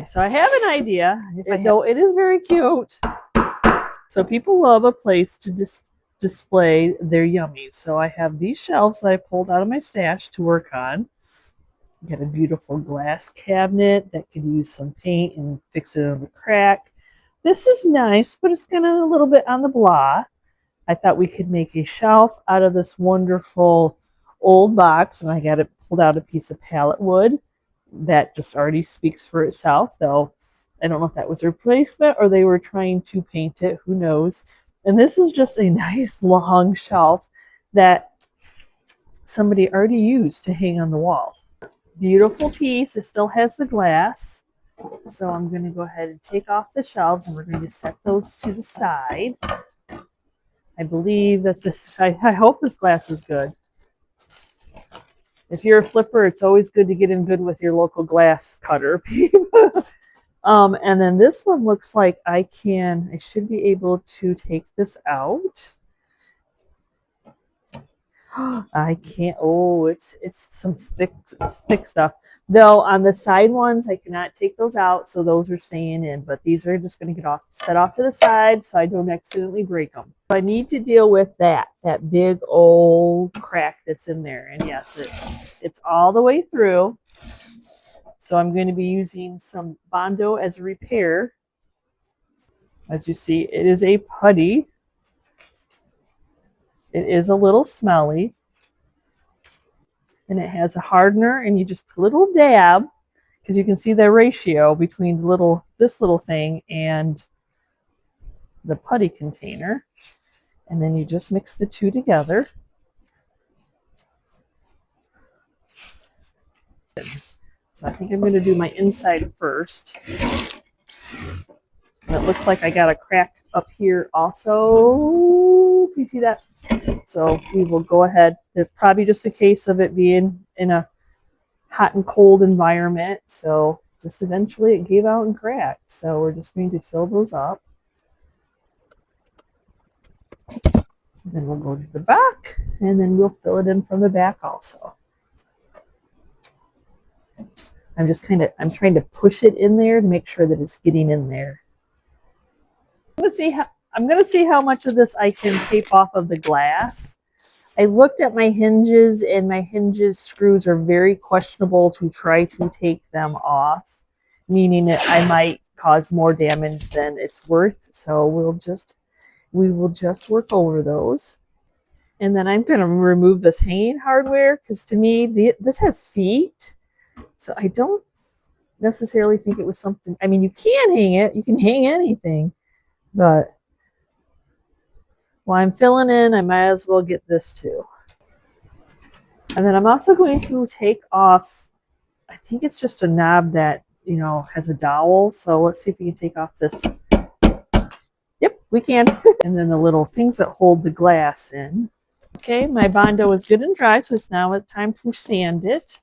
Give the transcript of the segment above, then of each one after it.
So I have an idea. Though it is very cute. So people love a place to display their yummies. So I have these shelves that I pulled out of my stash to work on. Got a beautiful glass cabinet that could use some paint and fix it on a crack. This is nice, but it's kind of a little bit on the blah. I thought we could make a shelf out of this wonderful old box, and I got it pulled out a piece of pallet wood that just already speaks for itself, though I don't know if that was a replacement or they were trying to paint it, who knows. And this is just a nice long shelf that somebody already used to hang on the wall. Beautiful piece. It still has the glass. So I'm going to go ahead and take off the shelves and we're going to set those to the side. I believe that I hope this glass is good. If you're a flipper, it's always good to get in good with your local glass cutter. And then this one looks like I should be able to take this out. I can't. Oh, it's some thick stuff. Though on the side ones, I cannot take those out, so those are staying in. But these are just going to get set off to the side so I don't accidentally break them. So I need to deal with that big old crack that's in there. And yes, it's all the way through. So I'm going to be using some Bondo as a repair. As you see, it is a putty. It is a little smelly. And it has a hardener, and you just put a little dab, because you can see the ratio between this little thing and the putty container. And then you just mix the two together. So I think I'm going to do my inside first. And it looks like I got a crack up here also. Can you see that? So we will go ahead. It's probably just a case of it being in a hot and cold environment. So just eventually it gave out and cracked. So we're just going to fill those up. And then we'll go to the back, and then we'll fill it in from the back also. I'm trying to push it in there to make sure that it's getting in there. I'm going to see how much of this I can tape off of the glass. I looked at my hinges, and my hinges screws are very questionable to try to take them off, meaning that I might cause more damage than it's worth. So we will just work over those. And then I'm going to remove this hanging hardware, because to me, this has feet. So I don't necessarily think it was something. I mean, you can hang it. You can hang anything. But while I'm filling in, I might as well get this too. And then I'm also going to take off, I think it's just a knob that, has a dowel. So let's see if we can take off this. Yep, we can. And then the little things that hold the glass in. Okay, my Bondo is good and dry, so it's now time to sand it.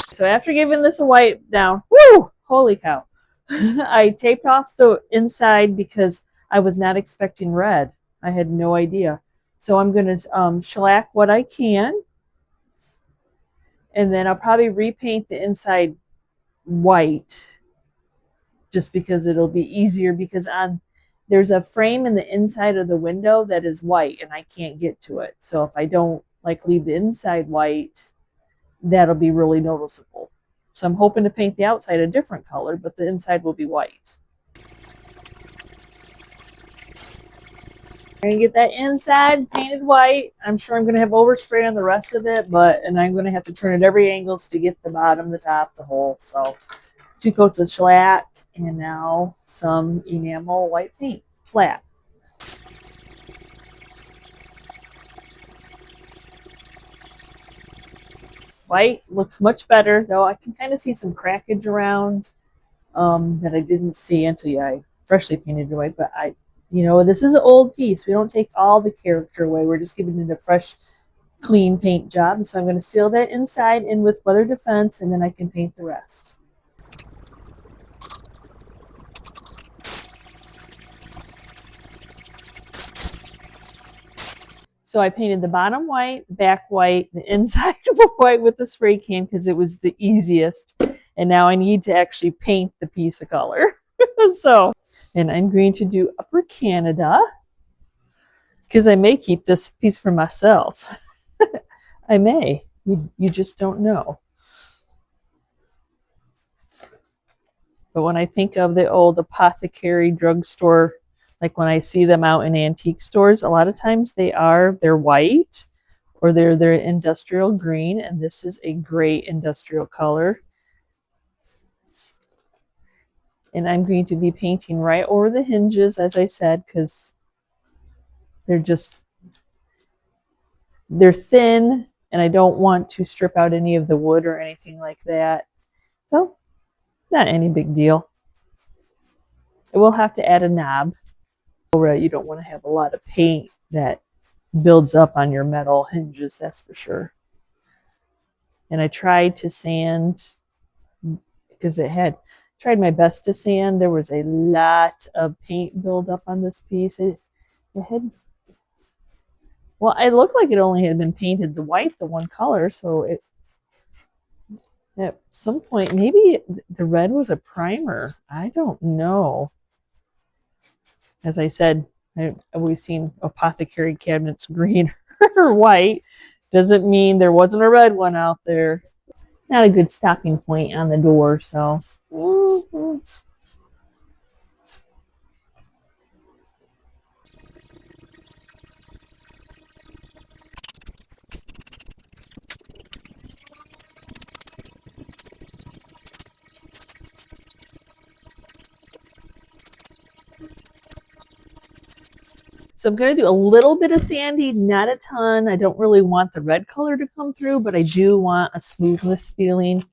So after giving this a wipe down, whoo, holy cow, I taped off the inside because I was not expecting red. I had no idea. So I'm going to shellac what I can. And then I'll probably repaint the inside white just because it'll be easier, because there's a frame in the inside of the window that is white and I can't get to it. So if I don't leave the inside white, that'll be really noticeable. So I'm hoping to paint the outside a different color, but the inside will be white. I'm going to get that inside painted white. I'm sure I'm going to have overspray on the rest of it, and I'm going to have to turn at every angle to get the bottom, the top, the whole. So 2 coats of shellac, and now some enamel white paint, flat. White looks much better, though I can kind of see some crackage around that I didn't see until I freshly painted it white. But this is an old piece. We don't take all the character away. We're just giving it a fresh, clean paint job. So I'm going to seal that inside in with weather defense, and then I can paint the rest. So I painted the bottom white, the back white, the inside white with the spray can because it was the easiest. And now I need to actually paint the piece of color. So, and I'm going to do Upper Canada because I may keep this piece for myself. I may. You just don't know. But when I think of the old apothecary drugstore, like when I see them out in antique stores, a lot of times they're white or they're industrial green, and this is a great industrial color. And I'm going to be painting right over the hinges, as I said, because they're thin, and I don't want to strip out any of the wood or anything like that. So, not any big deal. I will have to add a knob. You don't want to have a lot of paint that builds up on your metal hinges, that's for sure. And I tried to sand because tried my best to sand. There was a lot of paint buildup on this piece. It looked like it only had been painted the white, the one color, so at some point, maybe the red was a primer. I don't know. As I said, I've always seen apothecary cabinets green or white. Doesn't mean there wasn't a red one out there. Not a good stopping point on the door, so. So I'm going to do a little bit of sanding, not a ton. I don't really want the red color to come through, but I do want a smoothness feeling.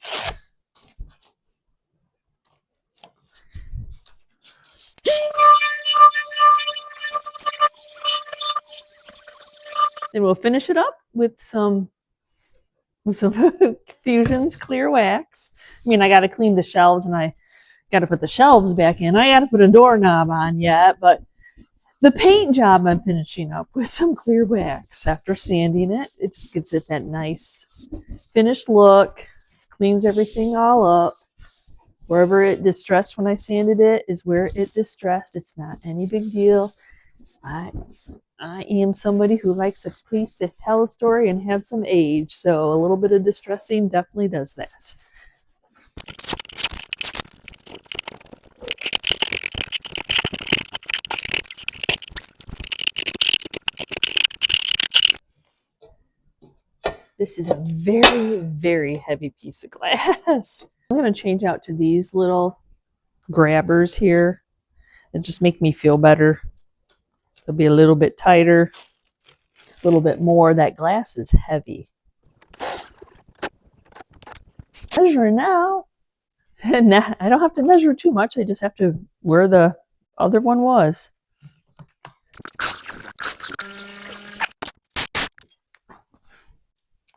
Then we'll finish it up with some Fusion's clear wax. I mean, I got to clean the shelves and I got to put the shelves back in. I got to put a doorknob on yet, but the paint job I'm finishing up with some clear wax. After sanding it, it just gives it that nice finished look, cleans everything all up. Wherever it distressed when I sanded it is where it distressed. It's not any big deal. I am somebody who likes a piece to tell a story and have some age, so a little bit of distressing definitely does that. This is a very, very heavy piece of glass. I'm going to change out to these little grabbers here that just make me feel better. They'll be a little bit tighter, a little bit more. That glass is heavy. Measuring now. And I don't have to measure too much. I just have to where the other one was.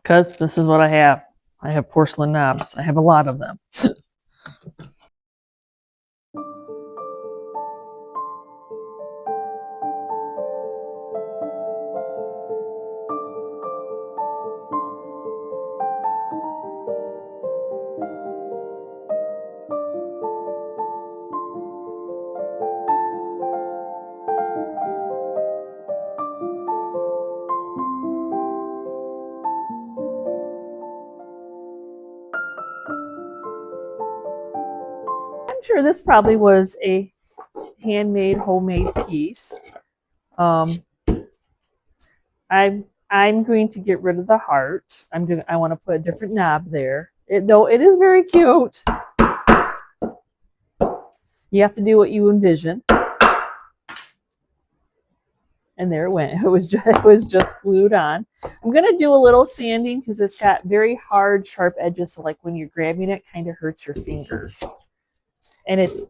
Because this is what I have. I have porcelain knobs. I have a lot of them. I'm sure this probably was a handmade, homemade piece. I'm going to get rid of the heart. I want to put a different knob there. Though it is very cute. You have to do what you envision. And there it went. It was just glued on. I'm going to do a little sanding because it's got very hard, sharp edges. So like when you're grabbing it, kind of hurts your fingers. And it's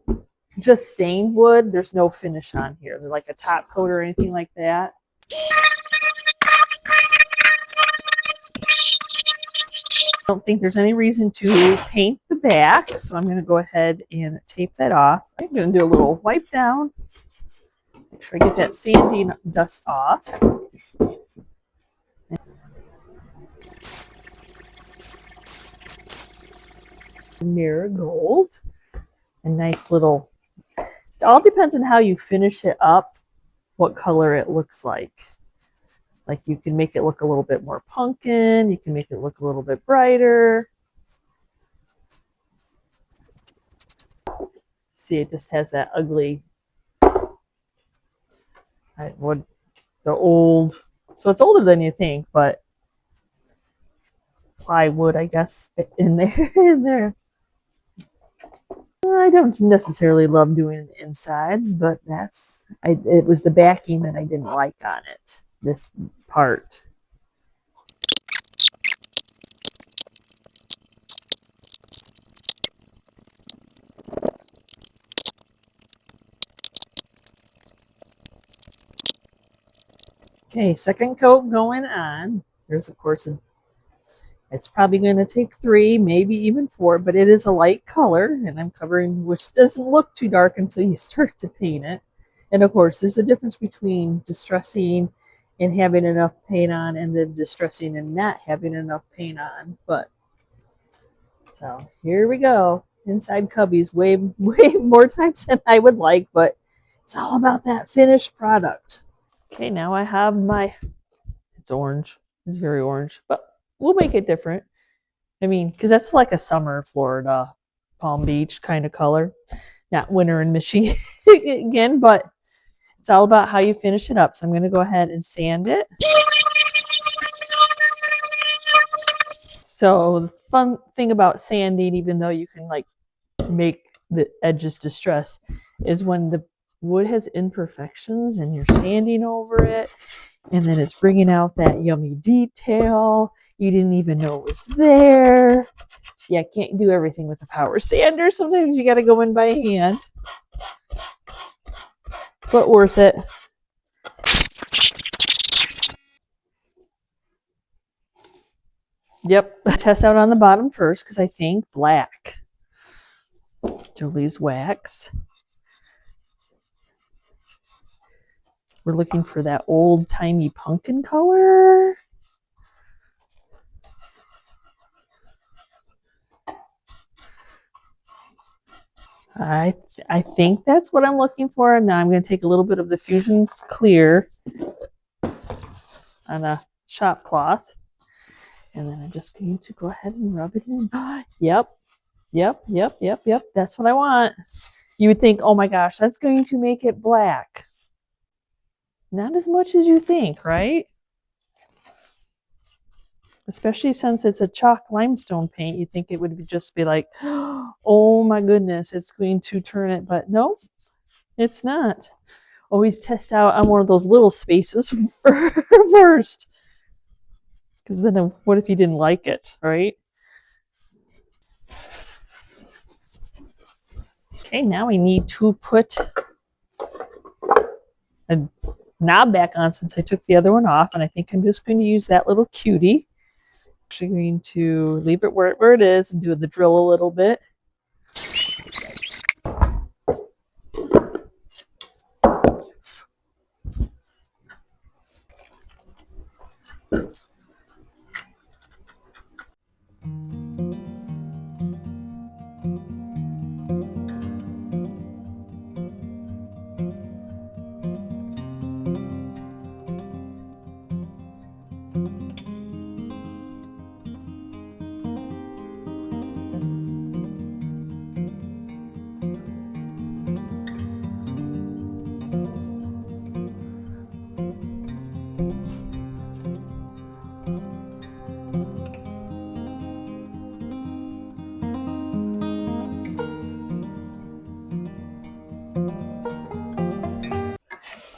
just stained wood. There's no finish on here. They're like a top coat or anything like that. I don't think there's any reason to paint the back, so I'm going to go ahead and tape that off. I'm going to do a little wipe down. Make sure I get that sanding dust off. marigold. A nice little, it all depends on how you finish it up, what color it looks like. Like you can make it look a little bit more pumpkin, you can make it look a little bit brighter. See, it just has that ugly, the old, so it's older than you think, but plywood, I guess, in there. I don't necessarily love doing insides, but it was the backing that I didn't like on it, this part. Okay, second coat going on. There's, of course, it's probably going to take 3, maybe even 4, but it is a light color, and I'm covering, which doesn't look too dark until you start to paint it. And of course, there's a difference between distressing and having enough paint on, and then distressing and not having enough paint on. But so here we go. Inside cubbies way more times than I would like, but it's all about that finished product. Okay, now I have it's orange. It's very orange, but we'll make it different. I mean, because that's like a summer Florida, Palm Beach kind of color. Not winter in Michigan again, but it's all about how you finish it up. So I'm going to go ahead and sand it. So the fun thing about sanding, even though you can like make the edges distress, is when the wood has imperfections and you're sanding over it, and then it's bringing out that yummy detail you didn't even know it was there. Yeah, can't do everything with a power sander. Sometimes you got to go in by hand, but worth it. Yep, test out on the bottom first because I think black. Julie's wax. We're looking for that old-timey pumpkin color. I think that's what I'm looking for. Now I'm going to take a little bit of the Fusion's Clear on a shop cloth. And then I'm just going to go ahead and rub it in. Yep. That's what I want. You would think, oh my gosh, that's going to make it black. Not as much as you think, right? Especially since it's a chalk limestone paint, you think it would just be like, oh my goodness, it's going to turn it. But no, it's not. Always test out on one of those little spaces first. Because then what if you didn't like it, right? Okay, now I need to put a knob back on since I took the other one off. And I think I'm just going to use that little cutie. Actually going to leave it where it is and do the drill a little bit.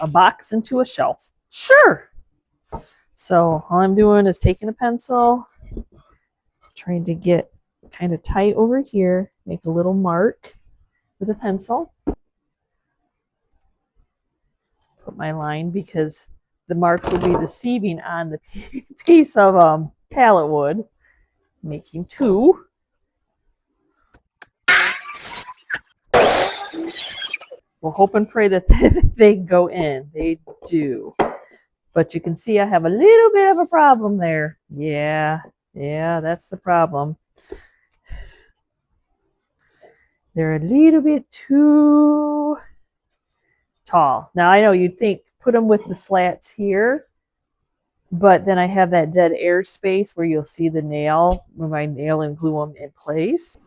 A box into a shelf. Sure. So all I'm doing is taking a pencil, trying to get kind of tight over here, make a little mark with a pencil. Put my line because the marks will be deceiving on the piece of pallet wood. Making 2. We'll hope and pray that they go in. They do. But you can see I have a little bit of a problem there. Yeah, that's the problem. They're a little bit too tall. Now I know you'd think put them with the slats here, but then I have that dead air space where you'll see the nail, move my nail and glue them in place.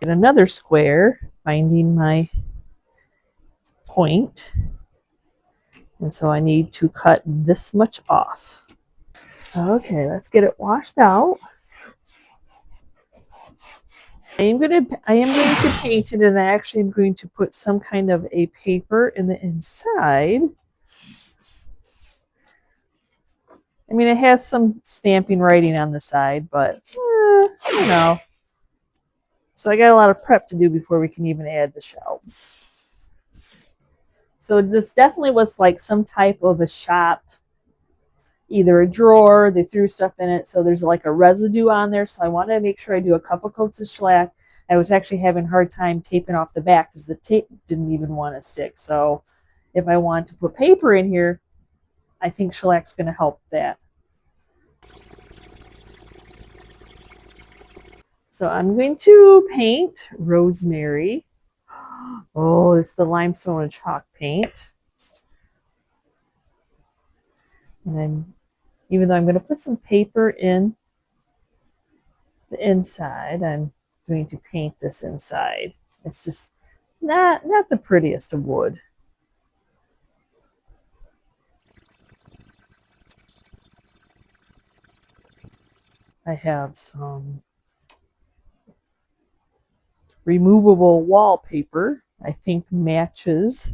Get another square, finding my point. And so I need to cut this much off. Okay, let's get it washed out. I am going to paint it, and I actually am going to put some kind of a paper in the inside. I mean, it has some stamping writing on the side, but you know. So I got a lot of prep to do before we can even add the shelves. So this definitely was like some type of a shop, either a drawer, they threw stuff in it, so there's like a residue on there. So I wanted to make sure I do a couple coats of shellac. I was actually having a hard time taping off the back because the tape didn't even want to stick. So if I want to put paper in here, I think shellac's going to help that. So I'm going to paint Rosemary. Oh, it's the limestone and chalk paint. And even though I'm going to put some paper in the inside, I'm going to paint this inside. It's just not the prettiest of wood. I have some removable wallpaper, I think matches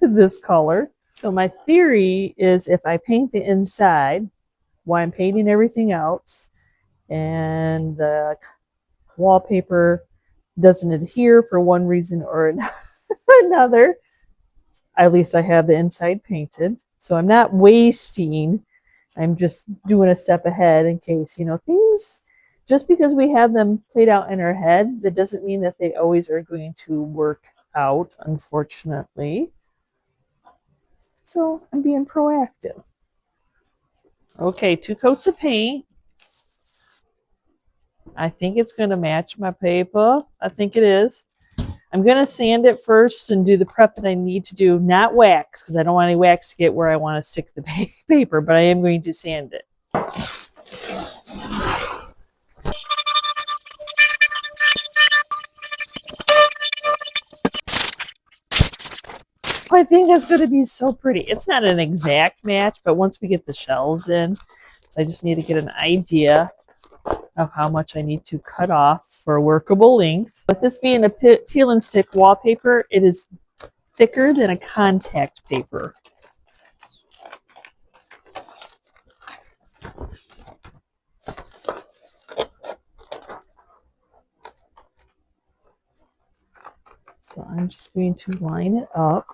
this color. So my theory is if I paint the inside while I'm painting everything else and the wallpaper doesn't adhere for one reason or another, at least I have the inside painted. So I'm not wasting, I'm just doing a step ahead in case, you know, things, just because we have them played out in our head, that doesn't mean that they always are going to work out, unfortunately. So I'm being proactive. Okay, 2 coats of paint. I think it's going to match my paper. I think it is. I'm going to sand it first and do the prep that I need to do. Not wax, because I don't want any wax to get where I want to stick the paper, but I am going to sand it. I think that's going to be so pretty. It's not an exact match, but once we get the shelves in, so I just need to get an idea of how much I need to cut off for a workable length. With this being a peel and stick wallpaper, it is thicker than a contact paper. So I'm just going to line it up.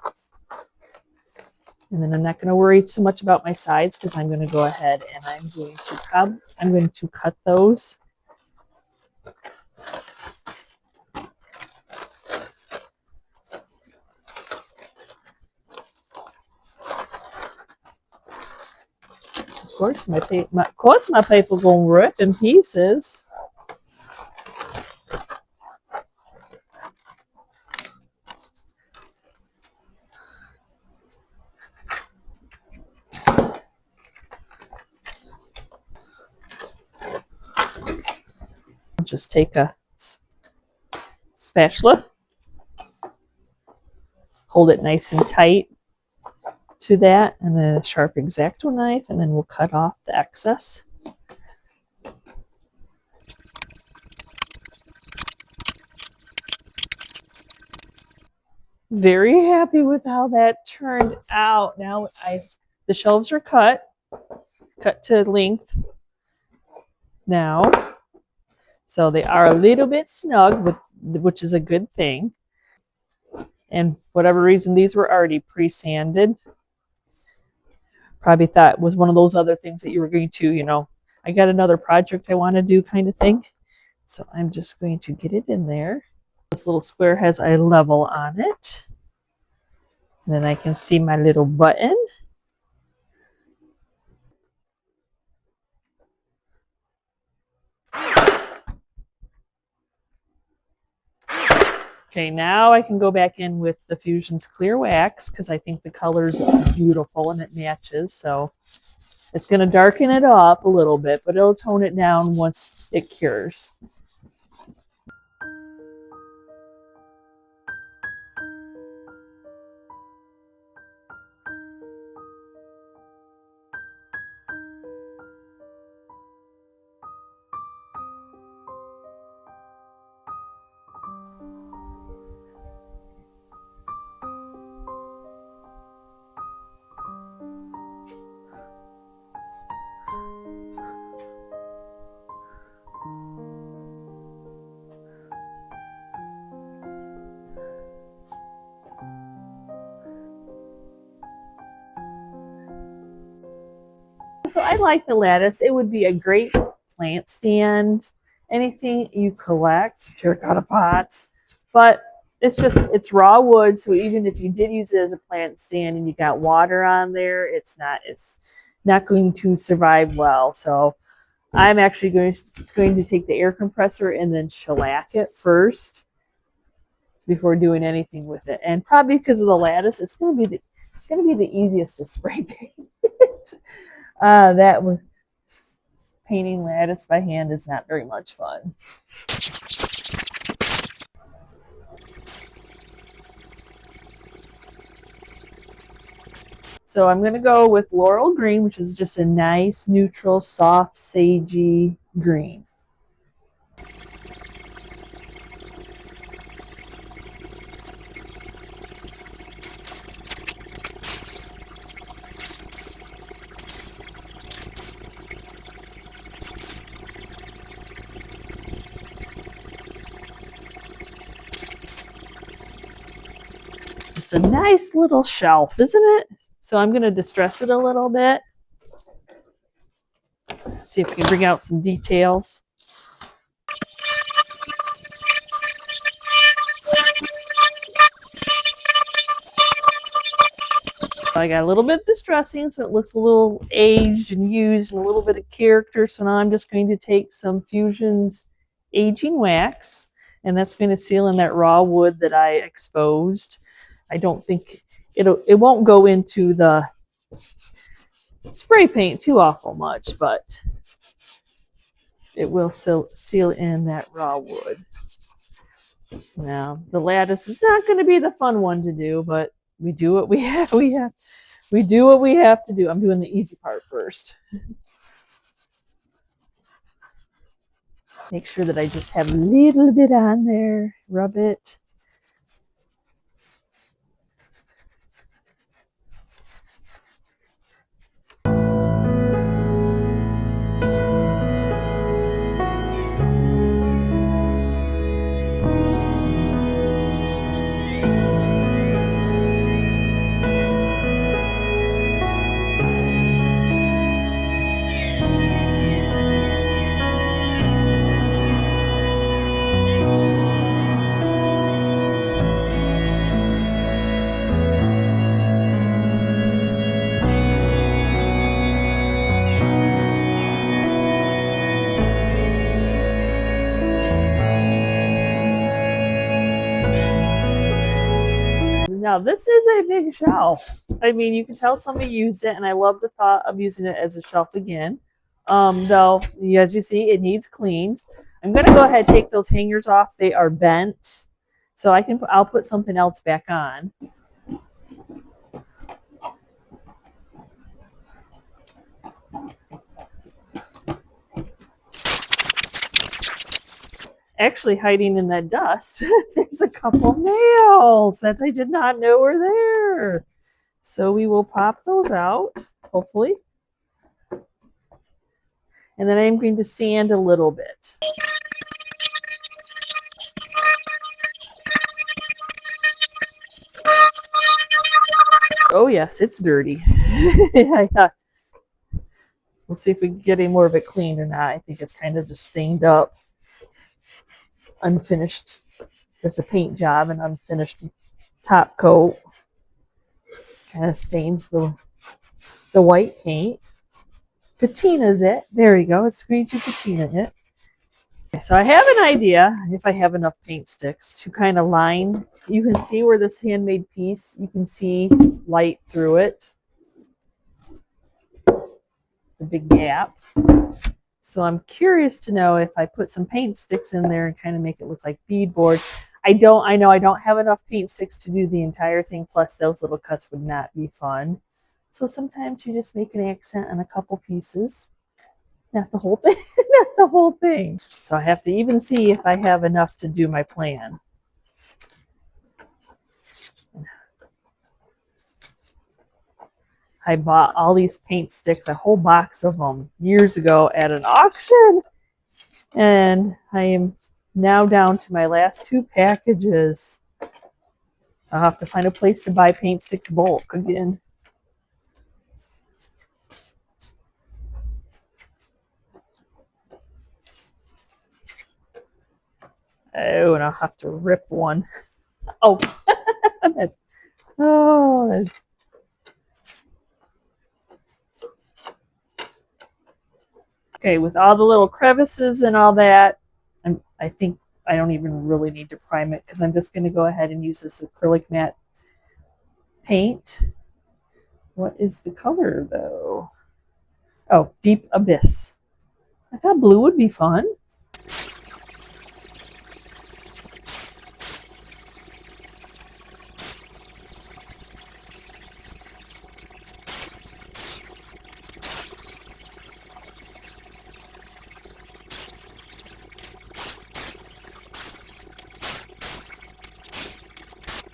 And then I'm not going to worry so much about my sides because I'm going to go ahead and I'm going to cut those. Of course, my paper gonna rip in pieces. Just take a spatula, hold it nice and tight to that, and then a sharp X-Acto knife, and then we'll cut off the excess. Very happy with how that turned out. Now the shelves are cut to length now. So they are a little bit snug, which is a good thing. And whatever reason, these were already pre-sanded. Probably thought it was one of those other things that you were going to, you know, I got another project I want to do kind of thing. So I'm just going to get it in there. This little square has a level on it. And then I can see my little button. Okay, now I can go back in with the Fusion's clear wax because I think the color's beautiful and it matches. So it's going to darken it up a little bit, but it'll tone it down once it cures. So I like the lattice. It would be a great plant stand, anything you collect, terracotta pots, but it's raw wood. So even if you did use it as a plant stand and you got water on there, it's not going to survive well. So I'm actually going to take the air compressor and then shellac it first before doing anything with it. And probably because of the lattice, it's going to be the easiest to spray paint. That with painting lattice by hand is not very much fun. So I'm going to go with Laurel Green, which is just a nice, neutral, soft, sagey green. Just a nice little shelf, isn't it? So I'm going to distress it a little bit. See if we can bring out some details. I got a little bit of distressing, so it looks a little aged and used and a little bit of character. So now I'm just going to take some Fusion's aging wax, and that's going to seal in that raw wood that I exposed. I don't think it won't go into the spray paint too awful much, but it will seal in that raw wood. Now, the lattice is not going to be the fun one to do, but we do what we have. We do what we have to do. I'm doing the easy part first. Make sure that I just have a little bit on there. Rub it. Now, this is a big shelf. I mean, you can tell somebody used it, and I love the thought of using it as a shelf again. Though, as you see, it needs cleaned. I'm going to go ahead and take those hangers off. They are bent, so I'll put something else back on. Actually, hiding in that dust, there's a couple nails that I did not know were there. So we will pop those out, hopefully. And then I'm going to sand a little bit. Oh yes, it's dirty. We'll see if we can get any more of it cleaned or not. I think it's kind of just stained up. Unfinished. There's a paint job and unfinished top coat. Kind of stains the white paint. Patina's it. There you go. It's going to patina it. So I have an idea, if I have enough paint sticks, to kind of line. You can see where this handmade piece, you can see light through it. The big gap. So I'm curious to know if I put some paint sticks in there and kind of make it look like beadboard. I know I don't have enough paint sticks to do the entire thing, plus those little cuts would not be fun. So sometimes you just make an accent on a couple pieces. Not the whole thing. Not the whole thing. So I have to even see if I have enough to do my plan. I bought all these paint sticks, a whole box of them, years ago at an auction. And I am now down to my last 2 packages. I'll have to find a place to buy paint sticks bulk again. Oh, and I'll have to rip one. Oh, that's okay, with all the little crevices and all that, I think I don't even really need to prime it because I'm just going to go ahead and use this acrylic matte paint. What is the color though? Oh, Deep Abyss. I thought blue would be fun.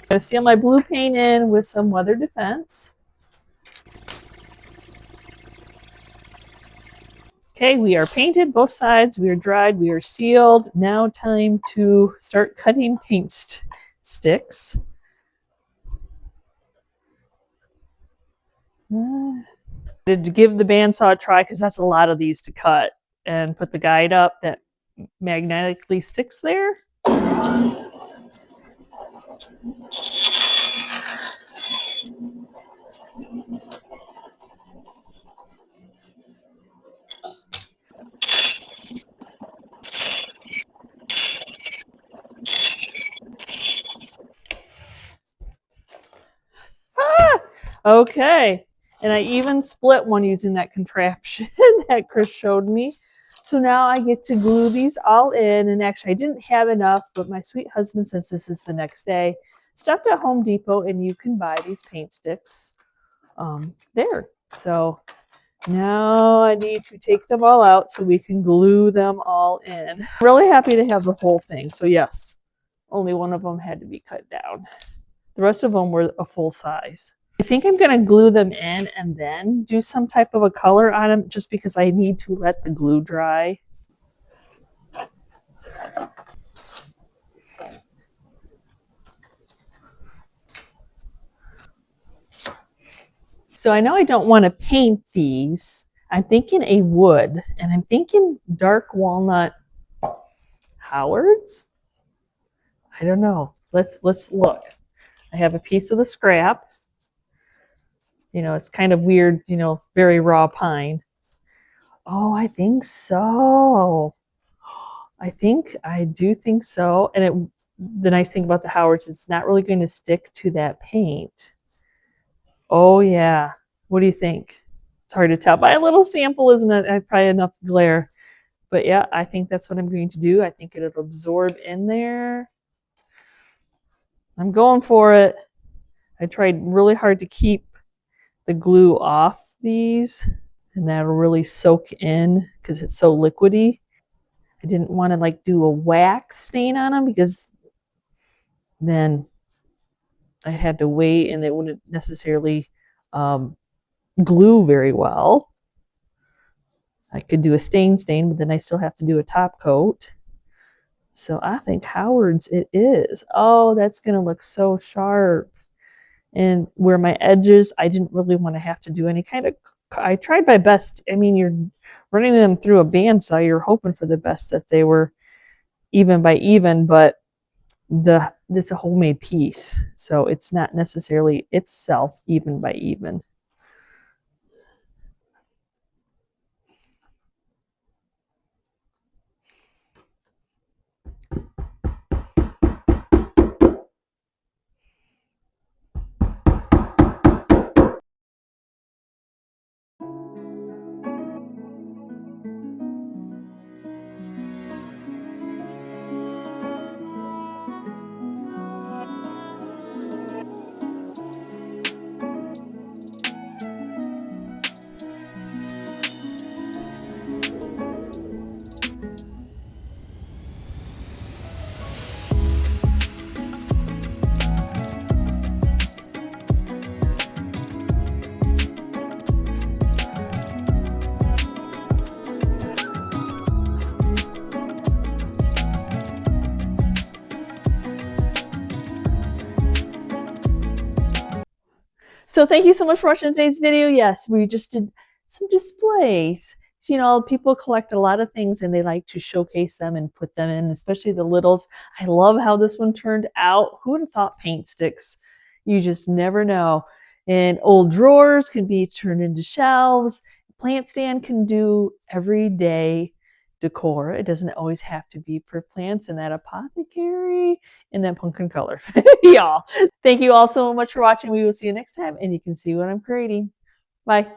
I'm going to seal my blue paint in with some weather defense. Okay, we are painted both sides, we are dried, we are sealed. Now time to start cutting paint sticks. To give the bandsaw a try because that's a lot of these to cut, and put the guide up that magnetically sticks there. Ah! Okay, and I even split one using that contraption that Chris showed me. So now I get to glue these all in, and actually I didn't have enough, but my sweet husband, since this is the next day, stopped at Home Depot and you can buy these paint sticks there. So now I need to take them all out so we can glue them all in. I'm really happy to have the whole thing. So yes, only one of them had to be cut down. The rest of them were a full size. I think I'm going to glue them in and then do some type of a color on them just because I need to let the glue dry. So I know I don't want to paint these. I'm thinking a wood, and I'm thinking dark walnut Howards. I don't know. Let's look. I have a piece of the scrap. You know, it's kind of weird, you know, very raw pine. Oh, I think so. I do think so. And the nice thing about the Howards, it's not really going to stick to that paint. Oh yeah. What do you think? It's hard to tell by a little sample, isn't it? I probably enough glare. But yeah, I think that's what I'm going to do. I think it'll absorb in there. I'm going for it. I tried really hard to keep the glue off these, and that'll really soak in because it's so liquidy. I didn't want to like do a wax stain on them because then I had to wait and they wouldn't necessarily glue very well. I could do a stain, but then I still have to do a top coat. So I think Howard's it is. Oh, that's going to look so sharp. And where my edges, I didn't really want to have to do any kind of, I tried my best. I mean, you're running them through a bandsaw, you're hoping for the best that they were even by even, but it's a homemade piece. So it's not necessarily itself even by even. So thank you so much for watching today's video. Yes, we just did some displays. You know, people collect a lot of things and they like to showcase them and put them in, especially the littles. I love how this one turned out. Who would have thought paint sticks? You just never know. And old drawers can be turned into shelves. Plant stand can do everyday decor. It doesn't always have to be for plants. And that apothecary in that pumpkin color. Y'all, thank you all so much for watching. We will see you next time, and you can see what I'm creating. Bye.